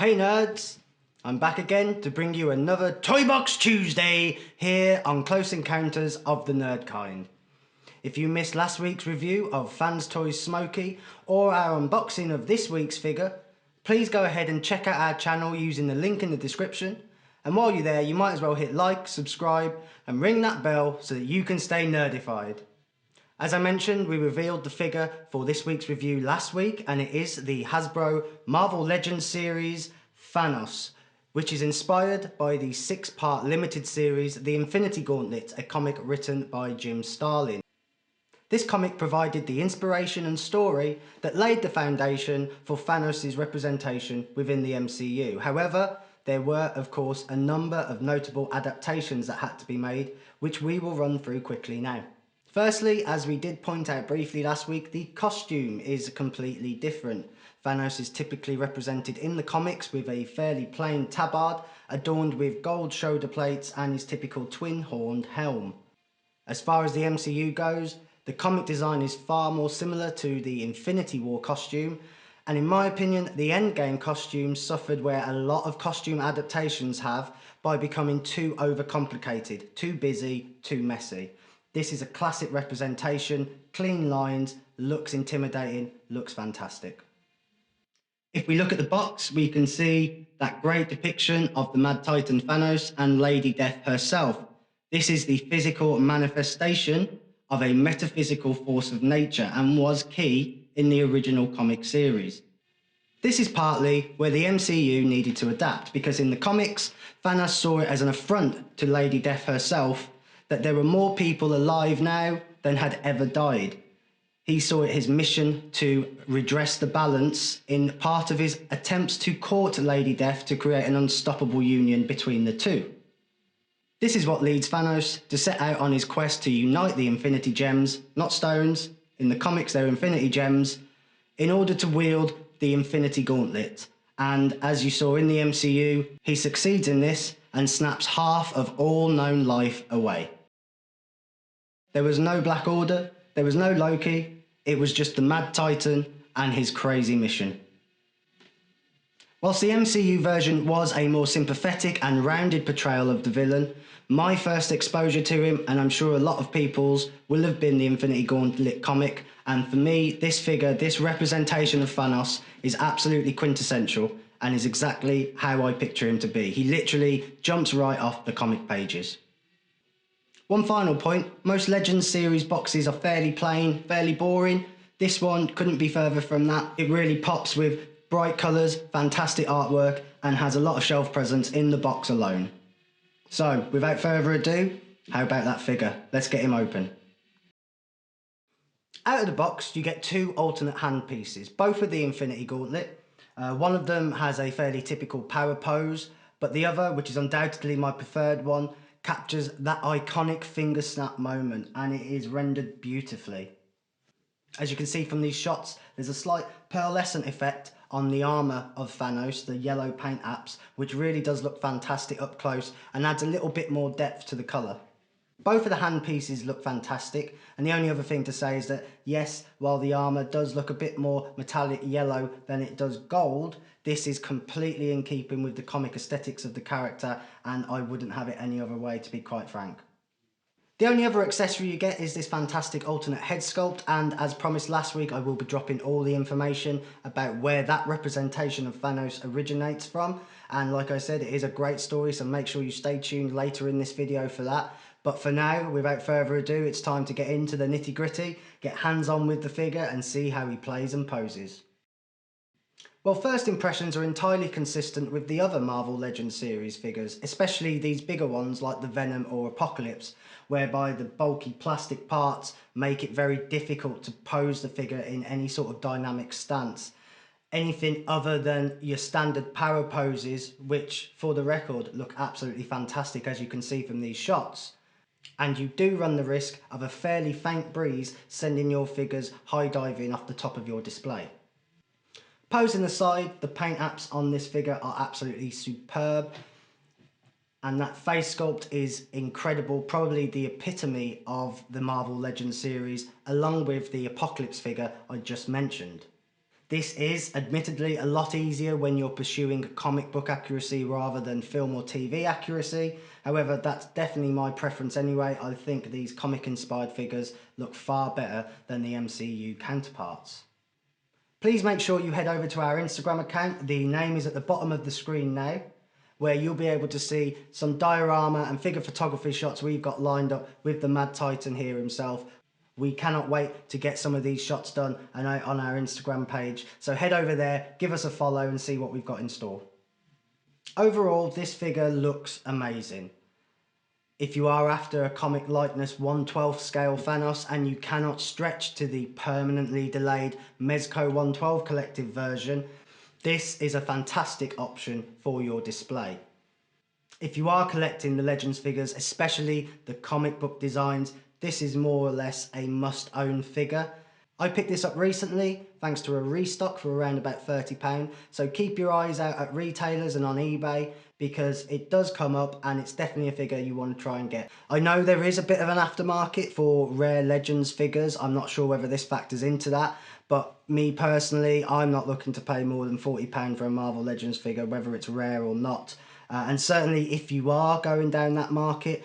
Hey nerds! I'm back again to bring you another TOYBOX Tuesday here on Close Encounters of the Nerd Kind. If you missed last week's review of Fans Toys Smokey or our unboxing of this week's figure, please go ahead and check out our channel using the link in the description. And while you're there, you might as well hit like, subscribe and ring that bell so that you can stay nerdified. As I mentioned, we revealed the figure for this week's review last week, and it is the Hasbro Marvel Legends series Thanos, which is inspired by the 6-part limited series The Infinity Gauntlet, a comic written by Jim Starlin. This comic provided the inspiration and story that laid the foundation for Thanos' representation within the MCU. However, there were of course a number of notable adaptations that had to be made, which we will run through quickly now. Firstly, as we did point out briefly last week, the costume is completely different. Thanos is typically represented in the comics with a fairly plain tabard adorned with gold shoulder plates and his typical twin-horned helm. As far as the MCU goes, the comic design is far more similar to the Infinity War costume, and in my opinion, the Endgame costume suffered where a lot of costume adaptations have by becoming too overcomplicated, too busy, too messy. This is a classic representation, clean lines, looks intimidating, looks fantastic. If we look at the box, we can see that great depiction of the Mad Titan Thanos and Lady Death herself. This is the physical manifestation of a metaphysical force of nature and was key in the original comic series. This is partly where the MCU needed to adapt, because in the comics, Thanos saw it as an affront to Lady Death herself that there were more people alive now than had ever died. He saw it his mission to redress the balance in part of his attempts to court Lady Death to create an unstoppable union between the two. This is what leads Thanos to set out on his quest to unite the Infinity Gems, not stones, in the comics they're Infinity Gems, in order to wield the Infinity Gauntlet. And as you saw in the MCU, he succeeds in this and snaps half of all known life away. There was no Black Order, there was no Loki, it was just the Mad Titan and his crazy mission. Whilst the MCU version was a more sympathetic and rounded portrayal of the villain, my first exposure to him, and I'm sure a lot of people's, will have been the Infinity Gauntlet comic, and for me, this figure, this representation of Thanos is absolutely quintessential and is exactly how I picture him to be. He literally jumps right off the comic pages. One final point, most Legends series boxes are fairly plain, fairly boring. This one couldn't be further from that. It really pops with bright colours, fantastic artwork, and has a lot of shelf presence in the box alone. So, without further ado, how about that figure? Let's get him open. Out of the box, you get two alternate hand pieces, both with the Infinity Gauntlet. One of them has a fairly typical power pose, but the other, which is undoubtedly my preferred one, captures that iconic finger snap moment, and it is rendered beautifully. As you can see from these shots, there's a slight pearlescent effect on the armour of Thanos, the yellow paint apps, which really does look fantastic up close and adds a little bit more depth to the colour. Both of the hand pieces look fantastic, and the only other thing to say is that yes, while the armour does look a bit more metallic yellow than it does gold, this is completely in keeping with the comic aesthetics of the character, and I wouldn't have it any other way, to be quite frank. The only other accessory you get is this fantastic alternate head sculpt, and as promised last week, I will be dropping all the information about where that representation of Thanos originates from. And like I said, it is a great story, so make sure you stay tuned later in this video for that. But for now, without further ado, it's time to get into the nitty gritty, get hands on with the figure and see how he plays and poses. Well, first impressions are entirely consistent with the other Marvel Legends series figures, especially these bigger ones like the Venom or Apocalypse, whereby the bulky plastic parts make it very difficult to pose the figure in any sort of dynamic stance. Anything other than your standard power poses, which for the record look absolutely fantastic as you can see from these shots. And you do run the risk of a fairly faint breeze sending your figures high diving off the top of your display. Posing aside, the paint apps on this figure are absolutely superb, and that face sculpt is incredible, probably the epitome of the Marvel Legends series, along with the Apocalypse figure I just mentioned. This is admittedly a lot easier when you're pursuing comic book accuracy rather than film or TV accuracy. However, that's definitely my preference anyway. I think these comic inspired figures look far better than the MCU counterparts. Please make sure you head over to our Instagram account. The name is at the bottom of the screen now, where you'll be able to see some diorama and figure photography shots we've got lined up with the Mad Titan here himself. We cannot wait to get some of these shots done and out on our Instagram page. So head over there, give us a follow and see what we've got in store. Overall, this figure looks amazing. If you are after a comic likeness 1/12 scale Thanos and you cannot stretch to the permanently delayed Mezco 1/12 collective version, this is a fantastic option for your display. If you are collecting the Legends figures, especially the comic book designs, this is more or less a must-own figure. I picked this up recently thanks to a restock for around about £30, so keep your eyes out at retailers and on eBay because it does come up and it's definitely a figure you want to try and get. I know there is a bit of an aftermarket for rare Legends figures. I'm not sure whether this factors into that, but me personally, I'm not looking to pay more than £40 for a Marvel Legends figure, whether it's rare or not. And certainly if you are going down that market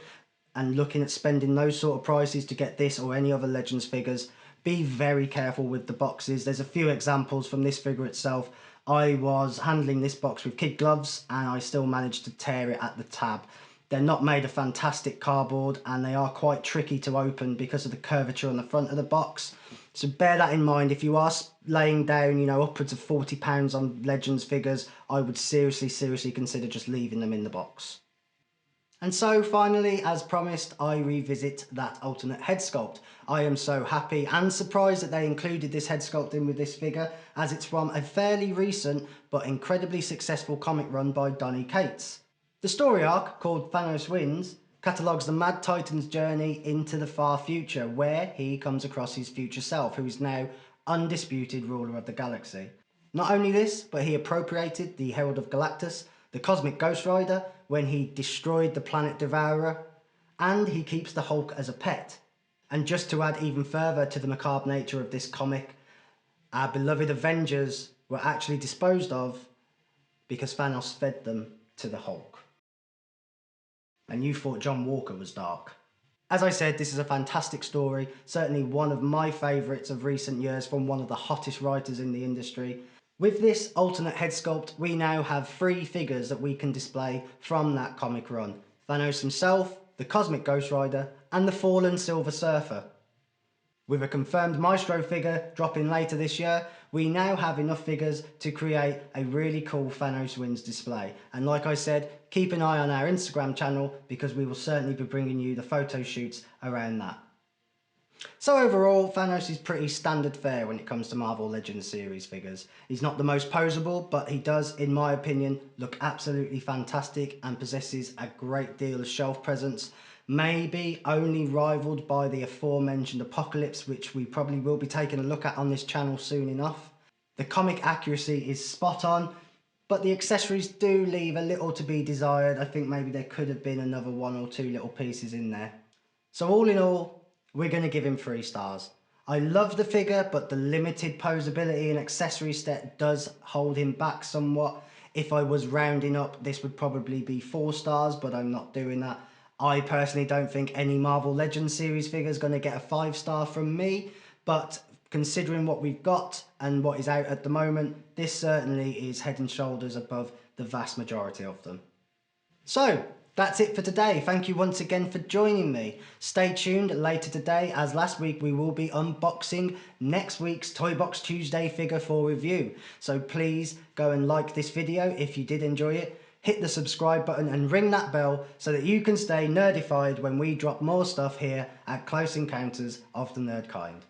and looking at spending those sort of prices to get this or any other Legends figures, be very careful with the boxes. There's a few examples from this figure itself. I was handling this box with kid gloves and I still managed to tear it at the tab. They're not made of fantastic cardboard and they are quite tricky to open because of the curvature on the front of the box. So bear that in mind. If you are laying down, upwards of £40 on Legends figures, I would seriously consider just leaving them in the box. And so finally, as promised, I revisit that alternate head sculpt. I am so happy and surprised that they included this head sculpt in with this figure, as it's from a fairly recent but incredibly successful comic run by Donny Cates. The story arc, called Thanos Wins, catalogues the Mad Titan's journey into the far future, where he comes across his future self, who is now undisputed ruler of the galaxy. Not only this, but he appropriated the Herald of Galactus, the Cosmic Ghost Rider, when he destroyed the planet Devourer, and he keeps the Hulk as a pet. And just to add even further to the macabre nature of this comic, our beloved Avengers were actually disposed of because Thanos fed them to the Hulk. And you thought John Walker was dark. As I said, this is a fantastic story, certainly one of my favourites of recent years from one of the hottest writers in the industry. With this alternate head sculpt, we now have 3 figures that we can display from that comic run. Thanos himself, the Cosmic Ghost Rider, and the Fallen Silver Surfer. With a confirmed Maestro figure dropping later this year, we now have enough figures to create a really cool Thanos Wins display. And like I said, keep an eye on our Instagram channel because we will certainly be bringing you the photo shoots around that. So overall, Thanos is pretty standard fare when it comes to Marvel Legends series figures. He's not the most poseable, but he does, in my opinion, look absolutely fantastic and possesses a great deal of shelf presence. Maybe only rivaled by the aforementioned Apocalypse, which we probably will be taking a look at on this channel soon enough. The comic accuracy is spot on, but the accessories do leave a little to be desired. I think maybe there could have been another 1 or 2 little pieces in there. So all in all, we're going to give him 3 stars. I love the figure, but the limited posability and accessory set does hold him back somewhat. If I was rounding up, this would probably be 4 stars, but I'm not doing that. I personally don't think any Marvel Legends series figure is going to get a 5-star from me, but considering what we've got and what is out at the moment, this certainly is head and shoulders above the vast majority of them. So, that's it for today. Thank you once again for joining me. Stay tuned later today, as last week we will be unboxing next week's TOYBOX Tuesday figure for review. So please go and like this video if you did enjoy it. Hit the subscribe button and ring that bell so that you can stay nerdified when we drop more stuff here at Close Encounters of the Nerd Kind.